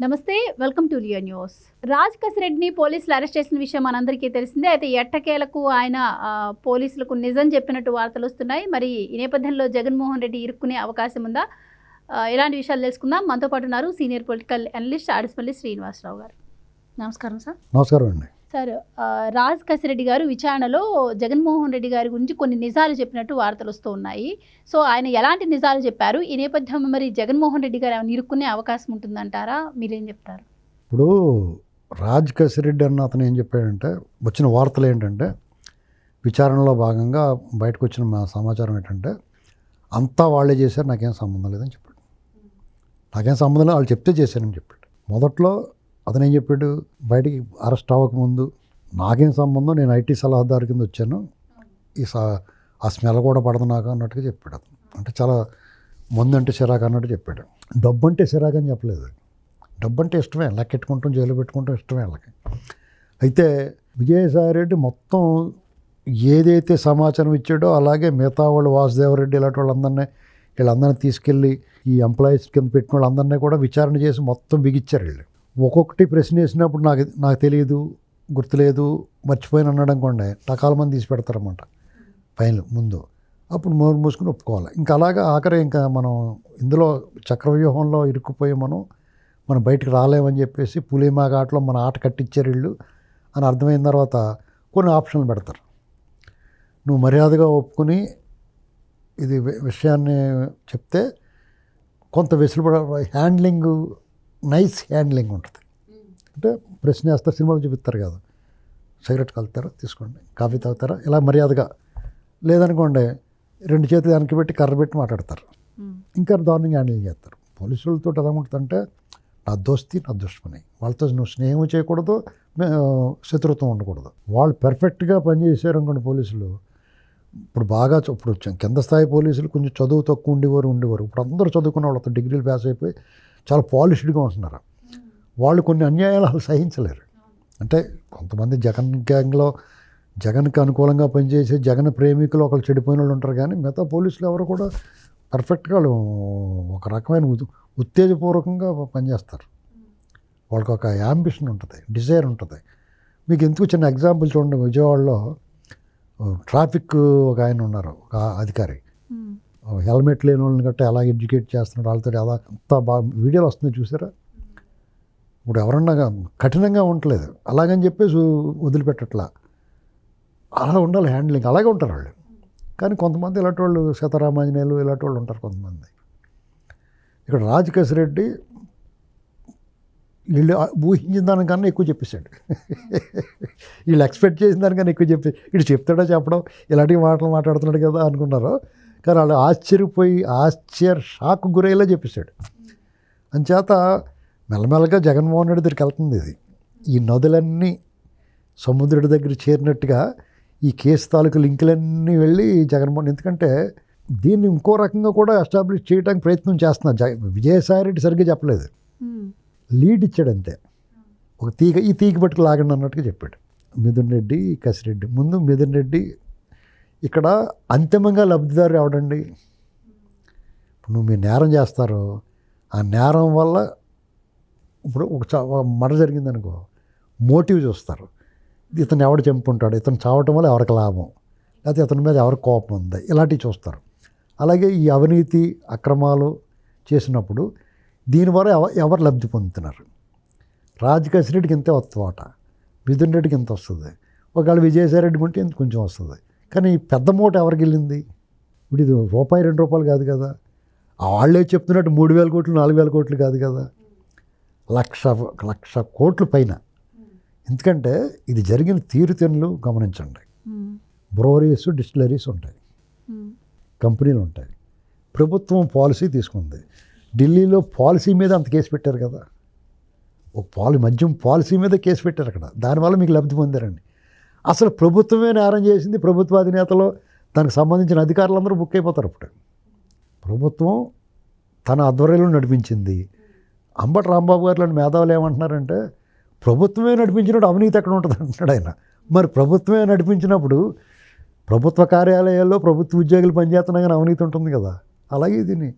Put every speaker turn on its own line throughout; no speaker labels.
నమస్తే, welcome to Leo News. Raj కసిరెడ్డిని పోలీసులు అరెస్ట్ చేసిన విషయం మనందరికీ తెలిసిందే. అయితే ఎట్టకేలకు ఆయన పోలీసులకు నిజం చెప్పినట్టు వార్తలు వస్తున్నాయి. మరి ఈ నేపథ్యంలో జగన్మోహన్ రెడ్డి ఇరుక్కునే అవకాశం ఉందా? ఇలాంటి విషయాలు తెలుసుకుందాం. మనతో పాటు ఉన్నారు సీనియర్ పొలిటికల్ అనలిస్ట్ ఆడిస్పల్లి శ్రీనివాసరావు గారు. నమస్కారం సార్.
నమస్కారం అండి.
సార్, రాజ్ కసిరెడ్డి గారు విచారణలో జగన్మోహన్ రెడ్డి గారి గురించి కొన్ని నిజాలు చెప్పినట్టు వార్తలు వస్తూ ఉన్నాయి. సో ఆయన ఎలాంటి నిజాలు చెప్పారు? ఈ నేపథ్యం మరి జగన్మోహన్ రెడ్డి గారు ఏమైనా ఇరుక్కునే అవకాశం ఉంటుందంటారా? మీరేం చెప్తారు?
ఇప్పుడు రాజ్ కసిరెడ్డి అన్న అతను ఏం చెప్పాడంటే, వచ్చిన వార్తలు ఏంటంటే, విచారణలో భాగంగా బయటకు వచ్చిన మా సమాచారం ఏంటంటే, అంతా వాళ్ళే చేశారు, నాకేం సంబంధం లేదని చెప్పాడు. నాకేం సంబంధం లేదు, వాళ్ళు చెప్తే చేశానని చెప్పాడు. మొదట్లో అతను ఏం చెప్పాడు, బయటికి అరెస్ట్ అవ్వకముందు నాకేం సంబంధం, నేను ఐటీ సలహాదారు కింద వచ్చాను, ఆ స్మెల్ కూడా పడదు నాకు అన్నట్టుగా చెప్పాడు అతను. అంటే చాలా మందు అంటే చిరాకు అన్నట్టు చెప్పాడు. డబ్బు అంటే చిరాకు అని చెప్పలేదు. డబ్బు అంటే ఇష్టమే, లెక్కెట్టుకుంటాం, జైలు పెట్టుకుంటాం, ఇష్టమే వాళ్ళకి. అయితే విజయసాయిరెడ్డి మొత్తం ఏదైతే సమాచారం ఇచ్చాడో అలాగే మిగతా వాళ్ళు వాసుదేవరెడ్డి ఇలాంటి వీళ్ళందరినీ తీసుకెళ్ళి ఈ ఎంప్లాయీస్ కింద పెట్టిన వాళ్ళందరినీ కూడా విచారణ చేసి మొత్తం బిగిచ్చారు వీళ్ళు. ఒక్కొక్కటి ప్రశ్న వేసినప్పుడు నాకు తెలియదు, గుర్తులేదు, మర్చిపోయిన అన్నాడు అనుకోండి, రకాల మంది తీసి పెడతారన్నమాట ఫైనల్ ముందు. అప్పుడు మోరు మూసుకుని ఒప్పుకోవాలి. ఇంకా అలాగా ఆఖరి ఇంకా మనం ఇందులో చక్రవ్యూహంలో ఇరుక్కుపోయి మనం బయటకు రాలేమని చెప్పేసి పులిమాగాటలో మన ఆట కట్టించారు వీళ్ళు అని అర్థమైన తర్వాత కొన్ని ఆప్షన్లు పెడతారు. నువ్వు మర్యాదగా ఒప్పుకుని ఇది విషయాన్ని చెప్తే కొంత వెసులుబడి, హ్యాండ్లింగ్, నైస్ హ్యాండ్లింగ్ ఉంటుంది. అంటే ప్రశ్న వేస్తారు, సినిమాలు చూపిస్తారు కదా, సిగరెట్ కలుతారా తీసుకోండి, కాఫీ తాగుతారా, ఇలా మర్యాదగా. లేదనుకోండి 2 చేతులు వెనక్కి పెట్టి కర్ర పెట్టి మాట్లాడతారు. ఇంకా దారుణంగా హ్యాండిల్ చేస్తారు. పోలీసులతో ఎలా ఉంటుందంటే, నా దోస్తి నా దుష్మని, వాళ్ళతో నువ్వు స్నేహం చేయకూడదు, శత్రుత్వం ఉండకూడదు. వాళ్ళు పెర్ఫెక్ట్గా పనిచేసారు అనుకోండి పోలీసులు. ఇప్పుడు కింద స్థాయి పోలీసులు కొంచెం చదువు తక్కువ ఉండేవారు. ఇప్పుడు అందరూ చదువుకున్న వాళ్ళతో డిగ్రీలు పాస్ అయిపోయి చాలా పాలిష్డ్గా ఉంటున్నారు. వాళ్ళు కొన్ని అన్యాయాలు సహించలేరు. అంటే కొంతమంది జగన్ గ్యాంగ్లో జగన్కి అనుకూలంగా పనిచేసే జగన్ ప్రేమికులు ఒకళ్ళు చెడిపోయిన వాళ్ళు ఉంటారు. కానీ మిగతా పోలీసులు ఎవరు కూడా పర్ఫెక్ట్గా ఒక రకమైన ఉత్తేజపూర్వకంగా పనిచేస్తారు. వాళ్ళకి ఒక యాంబిషన్ ఉంటుంది, డిజైర్ ఉంటుంది. మీకు ఎందుకు చిన్న ఎగ్జాంపుల్ చూడండి. విజయవాడలో ట్రాఫిక్ ఒక ఆయన ఉన్నారు, ఒక అధికారి, హెల్మెట్ లేని వాళ్ళని గట్రా ఎలా ఎడ్యుకేట్ చేస్తున్నాడు, వాళ్ళతో ఎలా అంత బాగా వీడియోలు వస్తున్నాయి చూసారా. ఇప్పుడు ఎవరన్నా కఠినంగా ఉండలేదు, అలాగని చెప్పేసి వదిలిపెట్టట్లా. అలా ఉండాలి హ్యాండ్లింగ్, అలాగే ఉంటారు వాళ్ళు. కానీ కొంతమంది ఇలాంటి వాళ్ళు, సీతారామాంజనేయులు ఇలాంటి వాళ్ళు ఉంటారు కొంతమంది. ఇక్కడ రాజ్ కసిరెడ్డి వీళ్ళు ఊహించిన దానికన్నా ఎక్కువ చెప్పేశాడు. వీళ్ళు ఎక్స్పెక్ట్ చేసిన దానికన్నా ఎక్కువ వీడు చెప్తాడో చెప్పడం, ఇలాంటి మాటలు మాట్లాడుతున్నాడు కదా అనుకున్నారు. కానీ వాళ్ళు షాక్ గురయ్యేలా చెప్పేశాడు. అంచేత మెల్లమెల్లగా జగన్మోహన్ రెడ్డి దగ్గరికి వెళ్తుంది ఇది. ఈ నదులన్నీ సముద్రుడి దగ్గర చేరినట్టుగా ఈ కేసు తాలూకు లింకులన్నీ వెళ్ళి జగన్మోహన్, ఎందుకంటే దీన్ని ఇంకో రకంగా కూడా ఎస్టాబ్లిష్ చేయడానికి ప్రయత్నం చేస్తున్నారు. విజయసాయిరెడ్డి సరిగ్గా చెప్పలేదు, లీడ్ ఇచ్చాడు అంతే. ఒక ఈ తీగ పట్టుకు లాగండి అన్నట్టుగా చెప్పాడు. మిథున్ రెడ్డి, కసిరెడ్డి. ముందు మిథున్ రెడ్డి ఇక్కడ అంతిమంగా లబ్ధిదారు ఎవడండి? ఇప్పుడు మీరు నేరం చేస్తారు, ఆ నేరం వల్ల ఇప్పుడు ఒక మర్డర్ జరిగిందనుకో, మోటివ్ చూస్తారు. ఇతను ఎవడు చంపుంటాడు, ఇతను చావటం వల్ల ఎవరికి లాభం, లేకపోతే ఇతని మీద ఎవరికి కోపం ఉంది, ఇలాంటివి చూస్తారు. అలాగే ఈ అవినీతి అక్రమాలు చేసినప్పుడు దీనివల్ల ఎవరు లబ్ధి పొందుతున్నారు? రాజ్ కసిరెడ్డికి ఇంతే వస్తుందట, మిథున్ రెడ్డికి ఇంత వస్తుంది, ఒకవేళ విజయసాయిరెడ్డికి ఉంటే ఇంత కొంచెం వస్తుంది. కానీ ఈ పెద్ద మూట ఎవరికి వెళ్ళింది? ఇప్పుడు ఇది రూపాయి 2 రూపాయలు కాదు కదా, వాళ్ళే చెప్తున్నట్టు 3,000 కోట్లు 4,000 కోట్లు కాదు కదా, లక్ష కోట్ల పైన. ఎందుకంటే ఇది జరిగిన తీరుతెన్నులు గమనించండి. బ్రోవరీస్, డిస్టిలరీస్ ఉంటాయి, కంపెనీలు ఉంటాయి. ప్రభుత్వం పాలసీ తీసుకుంది. ఢిల్లీలో పాలసీ మీద అంత కేసు పెట్టారు కదా, ఒక మద్యం పాలసీ మీద కేసు పెట్టారు అక్కడ. దానివల్ల మీకు లబ్ధి పొందారండి. అసలు ప్రభుత్వమే నేరం చేసింది, ప్రభుత్వ అధినేతలో దానికి సంబంధించిన అధికారులందరూ బుక్ అయిపోతారు. అప్పుడు ప్రభుత్వం తన ఆధ్వర్యంలో నడిపించింది. అంబటి రాంబాబు గారు లాంటి మేధావులు ఏమంటున్నారంటే, ప్రభుత్వమే నడిపించినప్పుడు అవినీతి ఎక్కడ ఉంటుంది అంటున్నాడు ఆయన. మరి ప్రభుత్వమే నడిపించినప్పుడు ప్రభుత్వ కార్యాలయాల్లో ప్రభుత్వ ఉద్యోగులు పనిచేస్తున్నా కానీ అవినీతి ఉంటుంది కదా. అలాగే దీన్ని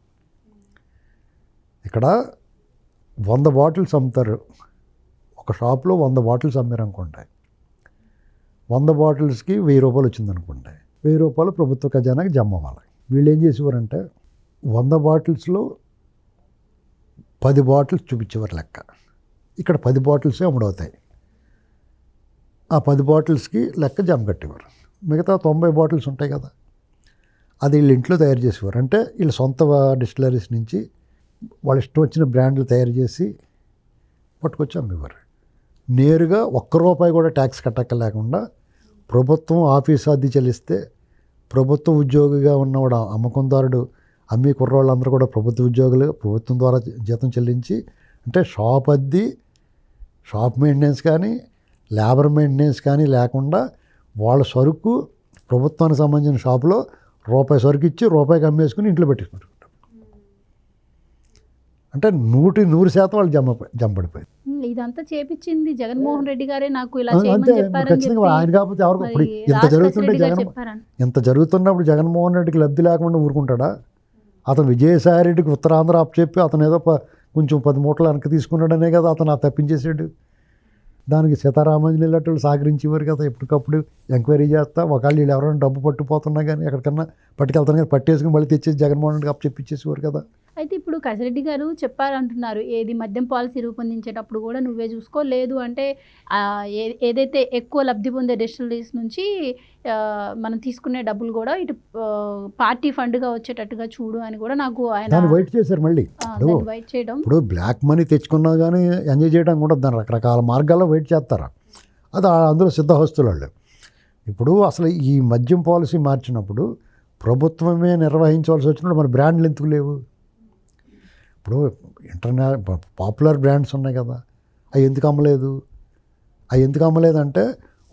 ఇక్కడ 100 బాటిల్స్ అమ్ముతారు. ఒక షాప్లో 100 బాటిల్స్ అమ్మారు అనుకోండి, 100 బాటిల్స్కి 1000 రూపాయలు వచ్చిందనుకోండి, 1000 రూపాయలు ప్రభుత్వ ఖజానాకి జమ అవ్వాలి. వీళ్ళు ఏం చేసేవారంటే 100 బాటిల్స్లో 10 బాటిల్స్ చూపించేవారు లెక్క. ఇక్కడ 10 బాటిల్సే అమ్ముడవుతాయి. ఆ 10 బాటిల్స్కి లెక్క జమ కట్టేవారు. మిగతా 90 బాటిల్స్ ఉంటాయి కదా, అది వీళ్ళు ఇంట్లో తయారు చేసేవారు. అంటే వీళ్ళు సొంత డిస్టిలరీస్ నుంచి వాళ్ళ ఇష్టం వచ్చిన బ్రాండ్లు తయారు చేసి పట్టుకొచ్చి అమ్మేవారు. నేరుగా ₹1 కూడా ట్యాక్స్ కట్టక లేకుండా ప్రభుత్వం ఆఫీస్ అద్దె చెల్లిస్తే ప్రభుత్వ ఉద్యోగిగా ఉన్నవాడు అమ్మకందారుడు, అమ్మి కుర్రోళ్ళందరూ కూడా ప్రభుత్వ ఉద్యోగులు, ప్రభుత్వం ద్వారా జీతం చెల్లించి, అంటే షాప్ అద్దె, షాప్ మెయింటెనెన్స్ కానీ లేబర్ మెయింటెనెన్స్ కానీ లేకుండా వాళ్ళ సరుకు ప్రభుత్వానికి సంబంధించిన షాపులో ₹1 సరుకు ఇచ్చి ₹1కి అమ్మేసుకుని ఇంట్లో పెట్టేసుకుంటారు. అంటే 100% వాళ్ళు జంపడిపోయింది.
ఇదంతా చేపించింది జగన్మోహన్ రెడ్డి గారే నాకు ఇలా
అంతే,
చేయమని చెప్పారని
ఖచ్చితంగా
చెప్పి
ఆయన కాకపోతే ఎవరికి. ఇప్పుడు
మరి
ఇంత జరుగుతుంటే
రాజశేఖర రెడ్డి గారు చెప్పారని.
ఇంత జరుగుతున్నప్పుడు జగన్మోహన్ రెడ్డికి లబ్ధి లేకుండా ఊరుకుంటాడా? అతను విజయసాయి రెడ్డికి ఉత్తరాంధ్ర చెప్పి అతను ఏదో కొంచెం 10 మూటలు వెనక్కి తీసుకున్నాడనే కదా అతను తప్పించేసాడు. దానికి సీతారామాంజనేయులు లాంటి సహకరించేవారు కదా, ఎప్పటికప్పుడు ఎంక్వైరీ చేస్తా, ఒకవేళ వీళ్ళు ఎవరైనా డబ్బు పట్టుకుపోతున్నా కానీ ఎక్కడికన్నా పట్టుకెళ్తాను కానీ పట్టేసుకుని మళ్ళీ తెచ్చేసి జగన్మోహన్ రెడ్డికి చెప్పిచ్చేసేవారు కదా.
అయితే ఇప్పుడు కసిరెడ్డి గారు చెప్పారంటున్నారు, ఏది మద్యం పాలసీ రూపొందించేటప్పుడు కూడా నువ్వే చూసుకోలేదు అంటే ఏదైతే ఎక్కువ లబ్ధి పొందే డిస్టిలరీస్ నుంచి మనం తీసుకునే డబ్బులు కూడా ఇటు పార్టీ ఫండ్గా వచ్చేటట్టుగా చూడు అని కూడా నాకు ఆయన
దాన్ని వైట్ చేశారు. మళ్ళీ
వైట్ చేయడం,
ఇప్పుడు బ్లాక్ మనీ తెచ్చుకున్నా కానీ ఎంజాయ్ చేయడం కూడా దాని రకరకాల మార్గాల్లో వైట్ చేస్తారు. అది అందులో సిద్ధహస్తులు వాళ్ళు. ఇప్పుడు అసలు ఈ మద్యం పాలసీ మార్చినప్పుడు ప్రభుత్వమే నిర్వహించవలసి వచ్చినప్పుడు మన బ్రాండ్లు ఎందుకు లేవు? ఇప్పుడు పాపులర్ బ్రాండ్స్ ఉన్నాయి కదా, అవి ఎందుకు అమ్మలేదు? అంటే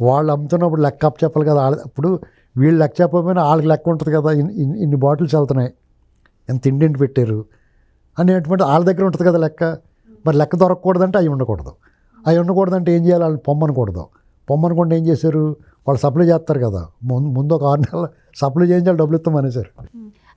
వాళ్ళు అమ్ముతున్నప్పుడు లెక్క అప్ చెప్పాలి కదా. ఇప్పుడు వీళ్ళు లెక్క చెప్పకపోయినా వాళ్ళకి లెక్క ఉంటుంది కదా, ఇన్ని బాటిల్స్ వెళ్తున్నాయి, ఎంత ఇండెంట్ పెట్టారు అనేటువంటి వాళ్ళ దగ్గర ఉంటుంది కదా లెక్క. మరి లెక్క దొరకకూడదంటే అవి ఉండకూడదు. అవి ఉండకూడదంటే ఏం చేయాలి? వాళ్ళు పొమ్మనుకుంటే ఏం చేశారు? వాళ్ళు సప్లై చేస్తారు కదా, ముందు ఒక 6 నెలలు సప్లై చేయించాలి, డబ్బులు ఇస్తామనేసారు.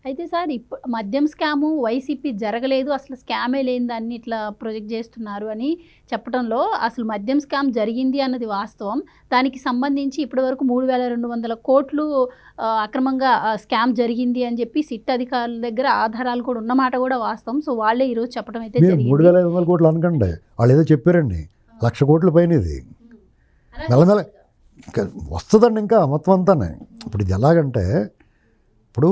అయితే సార్ ఇప్పుడు మద్యం స్కాము వైసీపీ జరగలేదు, అసలు స్కామే లేని దాన్ని ఇట్లా ప్రొజెక్ట్ చేస్తున్నారు అని చెప్పడంలో అసలు మద్యం స్కామ్ జరిగింది అన్నది వాస్తవం. దానికి సంబంధించి ఇప్పటివరకు 3,200 కోట్లు అక్రమంగా స్కామ్ జరిగింది అని చెప్పి సిట్ అధికారుల దగ్గర ఆధారాలు కూడా ఉన్నమాట కూడా వాస్తవం. సో వాళ్ళే ఈరోజు చెప్పడం అయితే జరిగింది.
3,500 కోట్లు అనకండి, వాళ్ళు ఏదో చెప్పారండి, 1,00,000 కోట్ల పైన ఇది మెల్లమెల్ల వస్తుందండి ఇంకా మొత్తం అంతానే. ఇప్పుడు ఇది ఎలాగంటే, ఇప్పుడు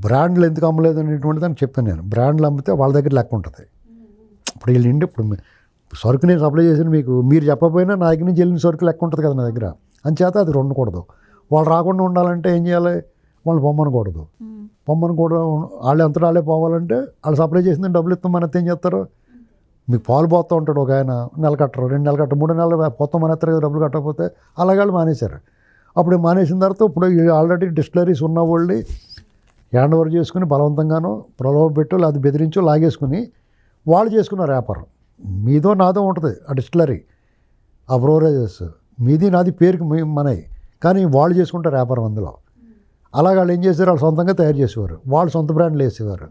బ్రాండ్లు ఎందుకు అమ్మలేదు అనేటువంటి దాన్ని చెప్పాను నేను. బ్రాండ్లు అమ్మితే వాళ్ళ దగ్గర లెక్క ఉంటుంది. ఇప్పుడు వీళ్ళు ఇప్పుడు సరుకు నేను సప్లై చేసిన మీకు మీరు చెప్పకపోయినా నా దగ్గర నుంచి వెళ్ళిన సరుకు లెక్క ఉంటుంది కదా నా దగ్గర, అంచేత అది ఉండకూడదు. వాళ్ళు రాకుండా ఉండాలంటే ఏం చేయాలి? వాళ్ళు పొమ్మనకూడదు. వాళ్ళు అంతటా వాళ్ళే పోవాలంటే వాళ్ళు సప్లై చేసిన డబ్బులు ఇస్తాం, మన ఏం చేస్తారు? మీకు పాలు పోతూ ఉంటాడు ఒక ఆయన, నెల కట్టరు, 2 నెలలు కట్టరు, 3 నెలలు మొత్తం మన ఎత్తరు కదా డబ్బులు కట్టకపోతే. అలాగే వాళ్ళు మానేశారు. అప్పుడు మానేసిన తర్వాత ఇప్పుడు ఆల్రెడీ డిస్టిలరీస్ ఉన్న వాళ్ళని హ్యాండ్ ఓవర్ చేసుకుని బలవంతంగానో ప్రలోభ పెట్టు లేదా బెదిరించో లాగేసుకుని వాళ్ళు చేసుకున్నారు వ్యాపారం. మీదో నాదో ఉంటుంది ఆ డిస్టిలరీ, ఆ బ్రోవరేజెస్, మీది నాది పేరుకి మనవి, కానీ వాళ్ళు చేసుకుంటారు వ్యాపారం అందులో. అలాగే వాళ్ళు ఏం చేశారు? వాళ్ళు సొంతంగా తయారు చేసేవారు, వాళ్ళు సొంత బ్రాండ్లు వేసేవారు.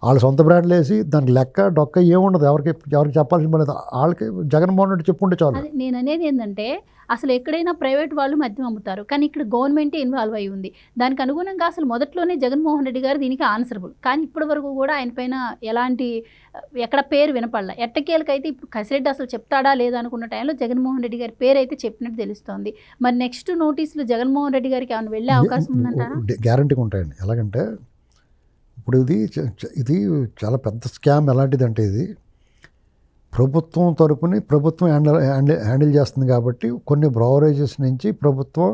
వాళ్ళు సొంత బ్రాండ్లు వేసి దానికి లెక్క డొక్క ఏముండదు, ఎవరికి చెప్పాల్సిన పని. వాళ్ళకి జగన్మోహన్ రెడ్డి చెప్పుకుంటే చాలు.
నేను అనేది ఏంటంటే, అసలు ఎక్కడైనా ప్రైవేట్ వాళ్ళు మద్యం అమ్ముతారు, కానీ ఇక్కడ గవర్నమెంటే ఇన్వాల్వ్ అయి ఉంది. దానికి అనుగుణంగా అసలు మొదట్లోనే జగన్మోహన్ రెడ్డి గారు దీనికి ఆన్సరబుల్, కానీ ఇప్పటి వరకు కూడా ఆయన పైన ఎలాంటి ఎక్కడ పేరు వినపడలే. ఎట్టకేలకైతే ఇప్పుడు కసిరెడ్డి అసలు చెప్తాడా లేదా అనుకున్న టైంలో జగన్మోహన్ రెడ్డి గారి పేరు అయితే చెప్పినట్టు తెలుస్తోంది. మరి నెక్స్ట్ నోటీసులు జగన్మోహన్ రెడ్డి గారికి ఏమైనా వెళ్ళే అవకాశం ఉందంటారా?
గ్యారంటీగా ఉంటాయండి. ఎలాగంటే ఇప్పుడు ఇది చాలా పెద్ద స్కామ్. ఎలాంటిదంటే ఇది ప్రభుత్వం తరపుని ప్రభుత్వం హ్యాండిల్ చేస్తుంది కాబట్టి కొన్ని బ్రవరేజెస్ నుంచి ప్రభుత్వం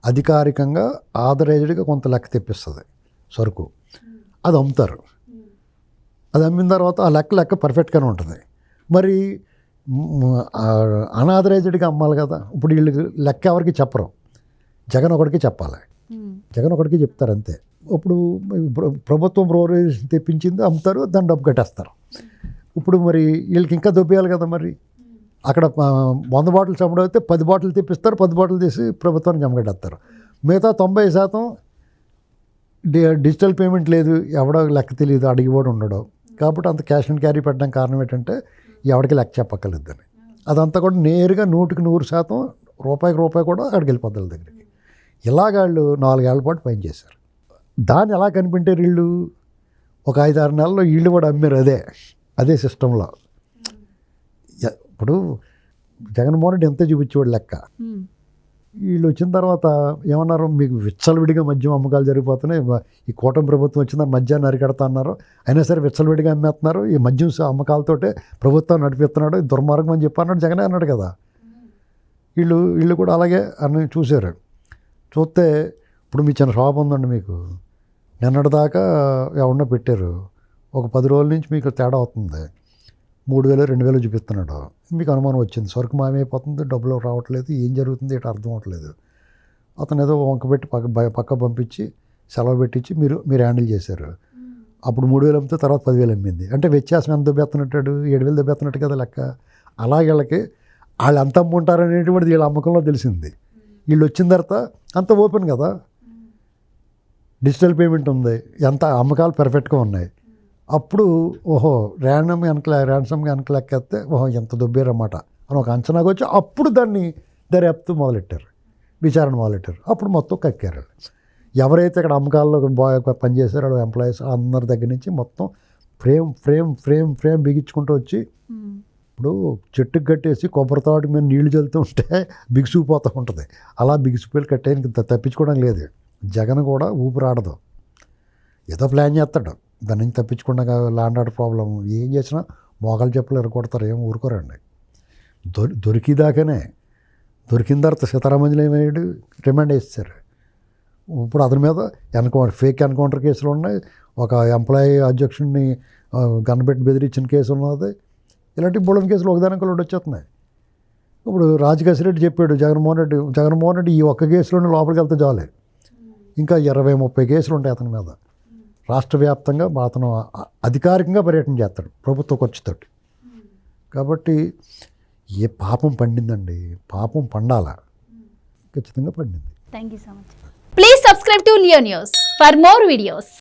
అధికారికంగా ఆథరైజ్డ్గా కొంత లెక్క తెప్పిస్తుంది సరుకు, అది అమ్ముతారు. అది అమ్మిన తర్వాత ఆ లెక్క పర్ఫెక్ట్గానే ఉంటుంది. మరి అనాథరైజ్డ్గా అమ్మాలి కదా. ఇప్పుడు వీళ్ళు లెక్క ఎవరికి చెప్పరు, జగన్ ఒకడికి చెప్పాలి, జగన్ ఒకడికి చెప్తారు అంతే. ఇప్పుడు ప్రభుత్వం బ్రోవరేజ్ తెప్పించింది అమ్ముతారు, దాన్ని డబ్బు కట్టేస్తారు. ఇప్పుడు మరి వీళ్ళకి ఇంకా దొబ్బేయాలి కదా. మరి అక్కడ 100 బాటిల్స్ అమ్ముడైతే 10 బాటిల్ తెప్పిస్తారు, 10 బాటిల్ తీసి ప్రభుత్వానికి జమగట్టేస్తారు. మిగతా 90% డిజిటల్ పేమెంట్ లేదు, ఎవడో లెక్క తెలియదు, అడిగిపోవడం ఉండడం. కాబట్టి అంత క్యాష్ అండ్ క్యారీ పెట్టడానికి కారణం ఏంటంటే ఎవరికి లెక్క చెప్పక్కర్లేదని. అదంతా కూడా నేరుగా 100% రూపాయి కూడా అక్కడికి వెళ్ళిపోద్ది వాళ్ళ దగ్గరికి. ఇలాగ వాళ్ళు 4 ఏళ్ల పాటు పని చేశారు. దాన్ని ఎలా కనిపెట్టారు వీళ్ళు? ఒక 5-6 నెలల్లో వీళ్ళు కూడా అమ్మారు అదే సిస్టంలో. ఇప్పుడు జగన్మోహన్ రెడ్డి ఎంత చూపించేవాడు లెక్క. వీళ్ళు వచ్చిన తర్వాత ఏమన్నారు, మీకు విచ్చలవిడిగా మద్యం అమ్మకాలు జరిగిపోతున్నాయి, ఈ కూటమి ప్రభుత్వం వచ్చిన మద్యాన్ని అరికడతా అన్నారు, అయినా సరే విచ్చలవిడిగా అమ్మేస్తున్నారు, ఈ మద్యం అమ్మకాలతోటే ప్రభుత్వం నడిపిస్తున్నాడు, ఇది దుర్మార్గం అని చెప్పి అన్నాడు జగనే అన్నాడు కదా. వీళ్ళు కూడా అలాగే అని చూశారు. చూస్తే ఇప్పుడు మీ చిన్న షాప్ ఉందండి, మీకు నిన్నటిదాకా ఎవరన్నా పెట్టారు, ఒక 10 రోజుల నుంచి మీకు తేడా అవుతుంది, 3,000 2,000 చూపిస్తున్నాడు. మీకు అనుమానం వచ్చింది, సరుకు మాయమైపోతుంది, డబ్బులు రావట్లేదు, ఏం జరుగుతుంది ఏంటో అర్థం అవ్వట్లేదు. అతను ఏదో వంక పెట్టి పక్క పంపించి సెలవు పెట్టించి మీరు హ్యాండిల్ చేశారు. అప్పుడు 3,000 అమ్మితే తర్వాత 10,000 అమ్మింది. అంటే వ్యత్యాసం ఎంత దెబ్బెత్తున్నట్టాడు, 7,000 దెబ్బెత్తున్నట్టు కదా లెక్క. అలాగే వీళ్ళకి వాళ్ళు ఎంత అమ్ముంటారనేటువంటిది వీళ్ళ అమ్మకంలో తెలిసింది. వీళ్ళు వచ్చిన తర్వాత అంత ఓపెన్ కదా, డిజిటల్ పేమెంట్ ఉంది, ఎంత అమ్మకాలు పర్ఫెక్ట్గా ఉన్నాయి. అప్పుడు ఓహో ర్యాన్సమ్గా వెనక లెక్కేస్తే ఓహో ఎంత దొబ్బేరన్నమాట అని ఒక అంచనాకు వచ్చి అప్పుడు దాన్ని దర్యాప్తు మొదలెట్టారు, విచారణ మొదలెట్టారు. అప్పుడు మొత్తం కక్కారు. ఎవరైతే ఇక్కడ అమ్మకాల్లో పనిచేశారో ఎంప్లాయీస్ అందరి దగ్గర నుంచి మొత్తం ఫ్రేమ్ బిగించుకుంటూ వచ్చి, ఇప్పుడు చెట్టుకు కట్టేసి కొబ్బరి తోట మీద నీళ్లు చల్లుతూ ఉంటే బిగుసుకుపోతూ ఉంటుంది, అలా బిగుసిపోయి కట్టేయడానికి తప్పించుకోవడం లేదు. జగన్ కూడా ఊపిరాడదు, ఏదో ప్లాన్ చేస్తాడు, దాని నుంచి తప్పించకుండా ల్యాండ్ ఆర్డర్ ప్రాబ్లం ఏం చేసినా మోకాలు చెప్పులు ఎరగొడతారు, ఏం ఊరుకోరండి. దొరికిన తర్వాత సీతారామంజలి ఏమయ్యాడు, రిమాండ్ వేస్తారు. ఇప్పుడు అతని మీద ఫేక్ ఎన్కౌంటర్ కేసులు ఉన్నాయి, ఒక ఎంప్లాయీ అధ్యక్షుడిని గన్పెట్టి బెదిరించిన కేసు ఉన్నది, ఇలాంటి బోళం కేసులు ఒకదానికి వచ్చేస్తున్నాయి. ఇప్పుడు రాజకేశ్వరరెడ్డి చెప్పాడు, జగన్మోహన్ రెడ్డి ఈ ఒక్క కేసులోనే లోపలికి వెళ్తే చాలే, ఇంకా 20-30 కేసులు ఉంటాయి అతని మీద. రాష్ట్ర వ్యాప్తంగా అతను అధికారికంగా పర్యటన చేస్తాడు ప్రభుత్వ ఖర్చుతోటి. కాబట్టి ఏ పాపం పండిందండి, పాపం పండాల, ఖచ్చితంగా పండింది.
Thank you so much. Please subscribe to Leo news for more videos.